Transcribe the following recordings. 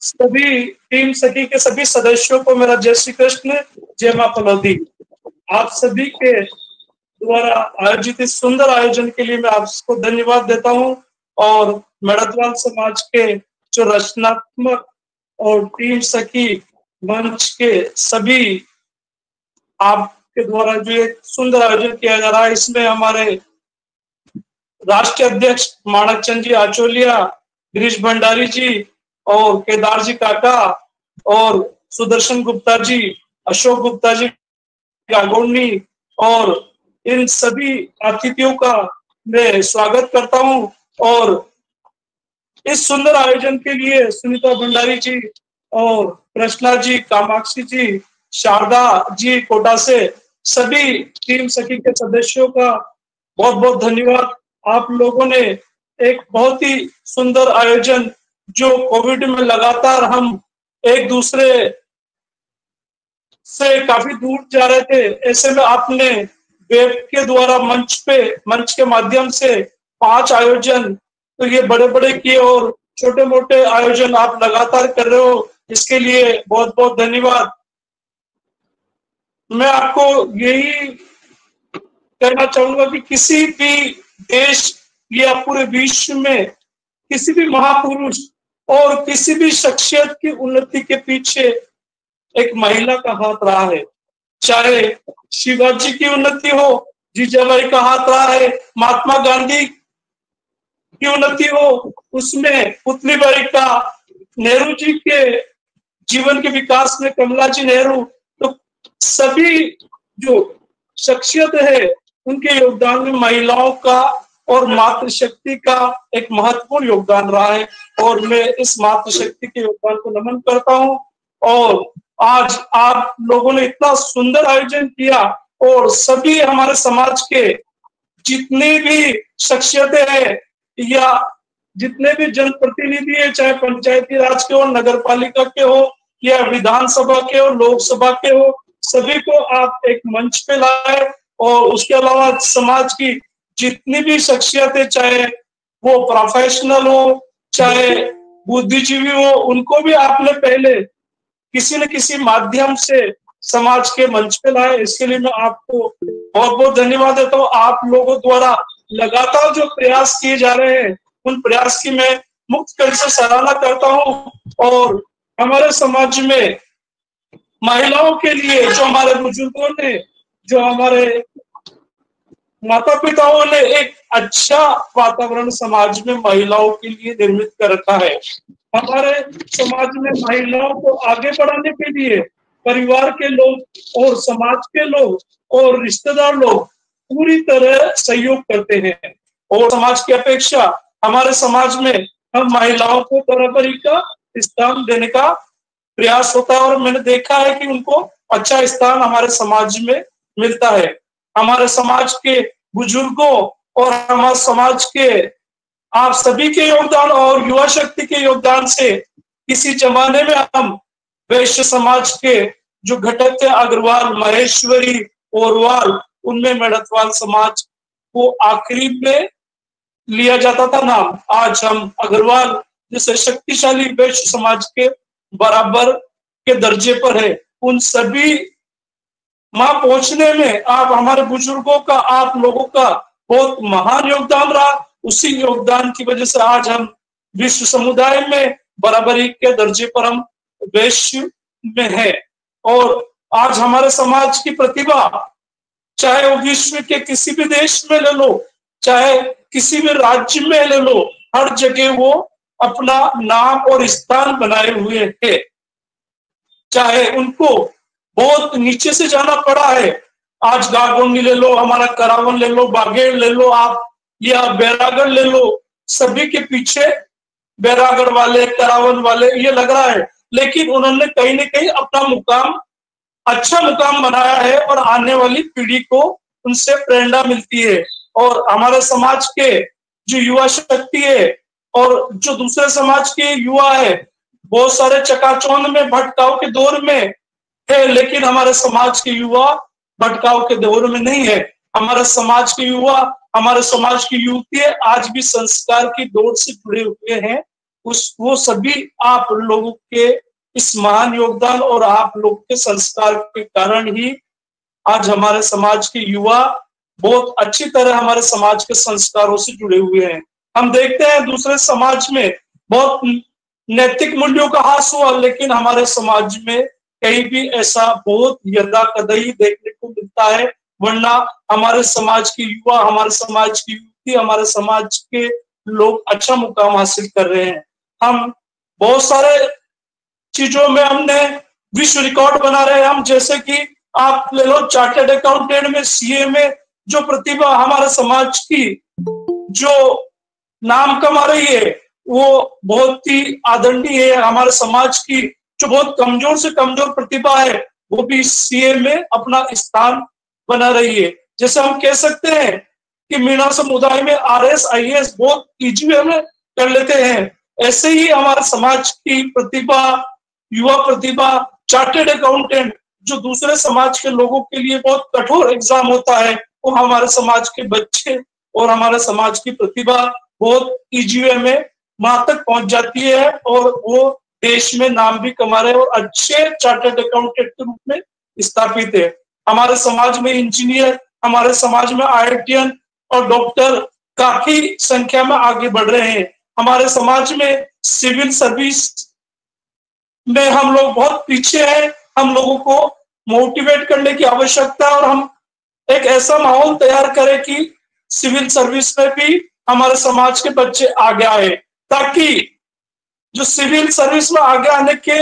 सभी टीम सखी के सभी सदस्यों को मेरा जय श्री कृष्ण, जय मां पनौती। आप सभी के द्वारा आयोजित इस सुंदर आयोजन के लिए मैं आपको धन्यवाद देता हूं और मेड़तवाल समाज के जो रचनात्मक और टीम सखी मंच के सभी आपके द्वारा जो एक सुंदर आयोजन किया जा रहा है, इसमें हमारे राष्ट्रीय अध्यक्ष माणक चंद जी आचोलिया, गिरीश भंडारी जी और केदार जी काका और सुदर्शन गुप्ता जी, अशोक गुप्ता जी गागोनी और इन सभी अतिथियों का मैं स्वागत करता हूं। और इस सुंदर आयोजन के लिए सुनीता भंडारी जी और कृष्णा जी, कामाक्षी जी, शारदा जी कोटा से सभी टीम सखी के सदस्यों का बहुत बहुत धन्यवाद। आप लोगों ने एक बहुत ही सुंदर आयोजन, जो कोविड में लगातार हम एक दूसरे से काफी दूर जा रहे थे, ऐसे में आपने वेब के द्वारा मंच के माध्यम से 5 आयोजन तो ये बड़े बड़े किए और छोटे मोटे आयोजन आप लगातार कर रहे हो, इसके लिए बहुत बहुत धन्यवाद। मैं आपको यही कहना चाहूंगा कि किसी भी देश या पूरे विश्व में किसी भी महापुरुष और किसी भी शख्सियत की उन्नति के पीछे एक महिला का हाथ रहा है। चाहे शिवाजी की उन्नति हो, जीजाबाई का हाथ रहा है, महात्मा गांधी की उन्नति हो, उसमें पुतलीबाई का, नेहरू जी के जीवन के विकास में कमला जी नेहरू, तो सभी जो शख्सियत है उनके योगदान में महिलाओं का और मातृशक्ति का एक महत्वपूर्ण योगदान रहा है और मैं इस मातृशक्ति के योगदान को नमन करता हूं। और आज आप लोगों ने इतना सुंदर आयोजन किया और सभी हमारे समाज के जितनी भी शख्सियतें हैं या जितने भी जनप्रतिनिधि है, चाहे पंचायती राज के हो, नगर पालिका के हो या विधानसभा के हो, लोकसभा के हो, सभी को आप एक मंच पे लाए। और उसके अलावा समाज की जितनी भी शख्सियतें, चाहे वो प्रोफेशनल हो चाहे बुद्धिजीवी हो, उनको भी आपने पहले किसी न किसी माध्यम से समाज के मंच पे लाए, इसके लिए मैं आपको बहुत बहुत धन्यवाद देता हूँ। आप लोगों द्वारा लगातार जो प्रयास किए जा रहे हैं, उन प्रयास की मैं मुक्त कंठ से सराहना करता हूँ। और हमारे समाज में महिलाओं के लिए जो हमारे बुजुर्गों ने, जो हमारे माता पिताओं ने एक अच्छा वातावरण समाज में महिलाओं के लिए निर्मित कर रखा है। हमारे समाज में महिलाओं को आगे बढ़ाने के लिए परिवार के लोग और समाज के लोग और रिश्तेदार लोग पूरी तरह सहयोग करते हैं और समाज की अपेक्षा हमारे समाज में हम महिलाओं को बराबरी का स्थान देने का प्रयास होता है और मैंने देखा है कि उनको अच्छा स्थान हमारे समाज में मिलता है। हमारे समाज के बुजुर्गों और हमारे समाज के आप सभी के योगदान और युवा शक्ति के योगदान से किसी जमाने में हम वैश्य समाज के जो घटक थे, अग्रवाल, महेश्वरी, ओरवाल, उनमें मेड़तवाल समाज को आखिरी में लिया जाता था नाम। आज हम अग्रवाल जैसे शक्तिशाली वैश्य समाज के बराबर के दर्जे पर है। उन सभी वहां पहुंचने में आप हमारे बुजुर्गों का, आप लोगों का बहुत महान योगदान रहा। उसी योगदान की वजह से आज हम विश्व समुदाय में बराबरी के दर्जे पर हम वैश्य में है। और आज हमारे समाज की प्रतिभा, चाहे वो विश्व के किसी भी देश में ले लो, चाहे किसी भी राज्य में ले लो, हर जगह वो अपना नाम और स्थान बनाए हुए है। चाहे उनको बहुत नीचे से जाना पड़ा है, आज गागोनी ले लो, हमारा करावन ले लो, बागेड़ ले लो आप, या बैरागढ़ ले लो, सभी के पीछे बैरागढ़ वाले, करावन वाले ये लग रहा है, लेकिन उन्होंने कहीं न कहीं अपना मुकाम, अच्छा मुकाम बनाया है और आने वाली पीढ़ी को उनसे प्रेरणा मिलती है। और हमारे समाज के जो युवा शक्ति है और जो दूसरे समाज के युवा है, बहुत सारे चकाचौंध में भटकाव के दौर में है, लेकिन हमारे समाज के युवा भटकाव के दौर में नहीं है। हमारे समाज के युवा, हमारे समाज की युवतियां आज भी संस्कार की दौड़ से जुड़े हुए हैं, वो सभी आप लोगों के इस महान योगदान और आप लोग के संस्कार के कारण ही आज हमारे समाज के युवा बहुत अच्छी तरह हमारे समाज के संस्कारों से जुड़े हुए हैं। हम देखते हैं दूसरे समाज में बहुत नैतिक मूल्यों का ह्रास हुआ, लेकिन हमारे समाज में कहीं भी ऐसा बहुत यदा कदई देखने को मिलता है। वरना हमारे समाज के युवा, हमारे समाज की युवती, हमारे समाज के लोग अच्छा मुकाम हासिल कर रहे हैं। हम बहुत सारे चीजों में हमने विश्व रिकॉर्ड बना रहे हैं। हम जैसे कि आप ले लो चार्टर्ड अकाउंटेंट में, सीए में जो प्रतिभा हमारे समाज की जो नाम कमा रही है वो बहुत ही आदरणीय है। हमारे समाज की जो बहुत कमजोर से कमजोर प्रतिभा है वो भी सीए में अपना स्थान बना रही है। जैसे हम कह सकते हैं कि मीणा समुदाय में आरएस आईएएस बहुत इजी वे में कर लेते हैं, ऐसे ही हमारे समाज की प्रतिभा, युवा प्रतिभा, चार्टर्ड अकाउंटेंट जो दूसरे समाज के लोगों के लिए बहुत कठोर एग्जाम होता है, वो हमारे समाज के बच्चे और हमारे समाज की प्रतिभा बहुत इजी वे में वहां तक पहुंच जाती है और वो देश में नाम भी कमा रहे हैं और अच्छे चार्टर्ड अकाउंटेंट के रूप में स्थापित है। हमारे समाज में इंजीनियर, हमारे समाज में आईआईटीएन और डॉक्टर काफी संख्या में आगे बढ़ रहे हैं। हमारे समाज में सिविल सर्विस में हम लोग बहुत पीछे हैं। हम लोगों को मोटिवेट करने की आवश्यकता है और हम एक ऐसा माहौल तैयार करें कि सिविल सर्विस में भी हमारे समाज के बच्चे आगे आए, ताकि जो सिविल सर्विस में आगे आने के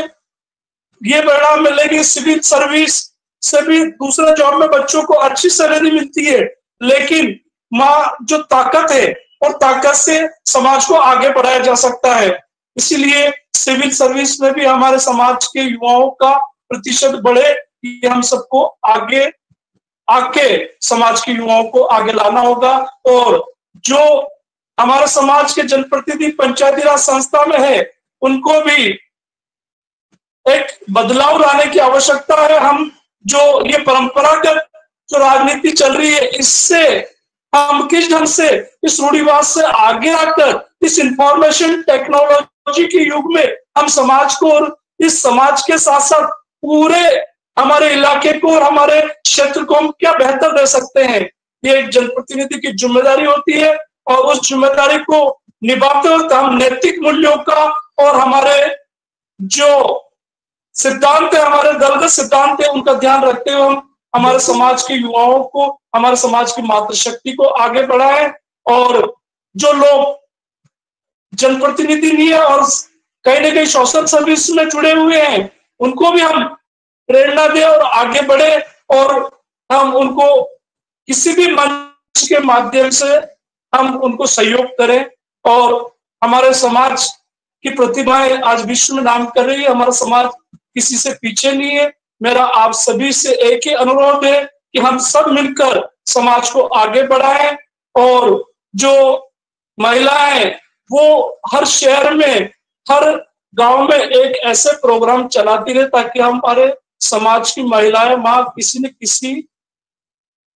ये परिणाम मिलेगी। सिविल सर्विस से भी दूसरे जॉब में बच्चों को अच्छी सैलरी मिलती है, लेकिन माँ जो ताकत है और ताकत से समाज को आगे बढ़ाया जा सकता है। इसीलिए सिविल सर्विस में भी हमारे समाज के युवाओं का प्रतिशत बढ़े, कि हम सबको आगे आके समाज के युवाओं को आगे लाना होगा। और जो हमारे समाज के जनप्रतिनिधि पंचायती राज संस्था में है उनको भी एक बदलाव लाने की आवश्यकता है। हम जो ये परंपरागत जो राजनीति चल रही है, इससे हम किस ढंग से इस रूढ़िवाद से आगे आकर इस इंफॉर्मेशन टेक्नोलॉजी के युग में हम समाज को और इस समाज के साथ साथ पूरे हमारे इलाके को और हमारे क्षेत्र को हम क्या बेहतर दे सकते हैं, ये एक जनप्रतिनिधि की जिम्मेदारी होती है। और उस जिम्मेदारी को निभाते हुए हम नैतिक मूल्यों का और हमारे जो सिद्धांत है, हमारे दलगत सिद्धांत है, उनका ध्यान रखते हुए हम हमारे समाज के युवाओं को, हमारे समाज की मातृशक्ति को आगे बढ़ाएं। और जो लोग जनप्रतिनिधि नहीं है और कहीं ना कहीं सोशल सर्विस में जुड़े हुए हैं, उनको भी हम प्रेरणा दें और आगे बढ़े और हम उनको किसी भी मंच के माध्यम से हम उनको सहयोग करें। और हमारे समाज की प्रतिभाएं आज विश्व में नाम कर रही है। हमारा समाज किसी से पीछे नहीं है। मेरा आप सभी से एक ही अनुरोध है कि हम सब मिलकर समाज को आगे बढ़ाएं। और जो महिलाएं वो हर शहर में, हर गांव में एक ऐसे प्रोग्राम चलाती रहे ताकि हमारे समाज की महिलाएं वहां किसी न किसी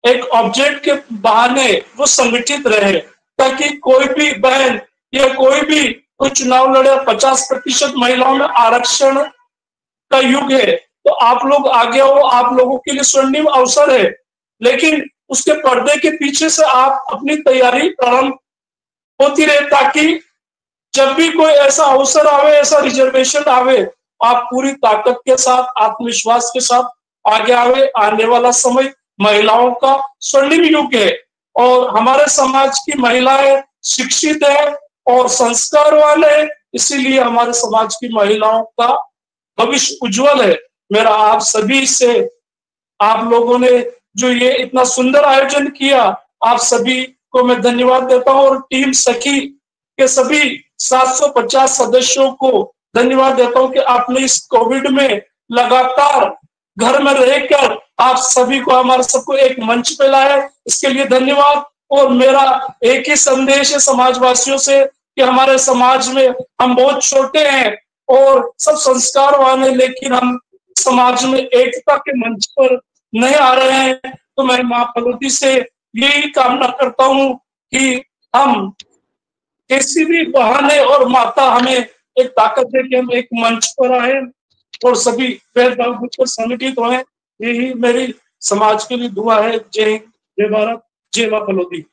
एक ऑब्जेक्ट के बहाने वो संगठित रहे, ताकि कोई भी बहन या कोई भी कोई चुनाव लड़े। 50% महिलाओं में आरक्षण का युग है, तो आप लोग आगे हो, आप लोगों के लिए स्वर्णिम अवसर है। लेकिन उसके पर्दे के पीछे से आप अपनी तैयारी प्रारंभ होती रहे, ताकि जब भी कोई ऐसा अवसर आवे, ऐसा रिजर्वेशन आवे, आप पूरी ताकत के साथ, आत्मविश्वास के साथ आगे आवे। आने वाला समय महिलाओं का स्वर्णिम युग है और हमारे समाज की महिलाएं शिक्षित है और संस्कारवान है, इसीलिए हमारे समाज की महिलाओं का भविष्य उज्जवल है। मेरा आप सभी से, आप लोगों ने जो ये इतना सुंदर आयोजन किया, आप सभी को मैं धन्यवाद देता हूं और टीम सखी के सभी 750 सदस्यों को धन्यवाद देता हूं कि आपने इस कोविड में लगातार घर में रहकर आप सभी को, हमारे सबको एक मंच पे लाए, इसके लिए धन्यवाद। और मेरा एक ही संदेश है समाजवासियों से कि हमारे समाज में हम बहुत छोटे हैं और सब संस्कारवान है, लेकिन हम समाज में एकता के मंच पर नहीं आ रहे हैं। तो मैं मां भगवती से यही कामना करता हूं कि हम किसी भी बहाने और माता हमें एक ताकत है कि हम एक मंच पर आए और सभी भेदभाव भूलकर संगठित होए। यही मेरी समाज के लिए दुआ है। जय हिंद, जय भारत, जय मां कलौदी।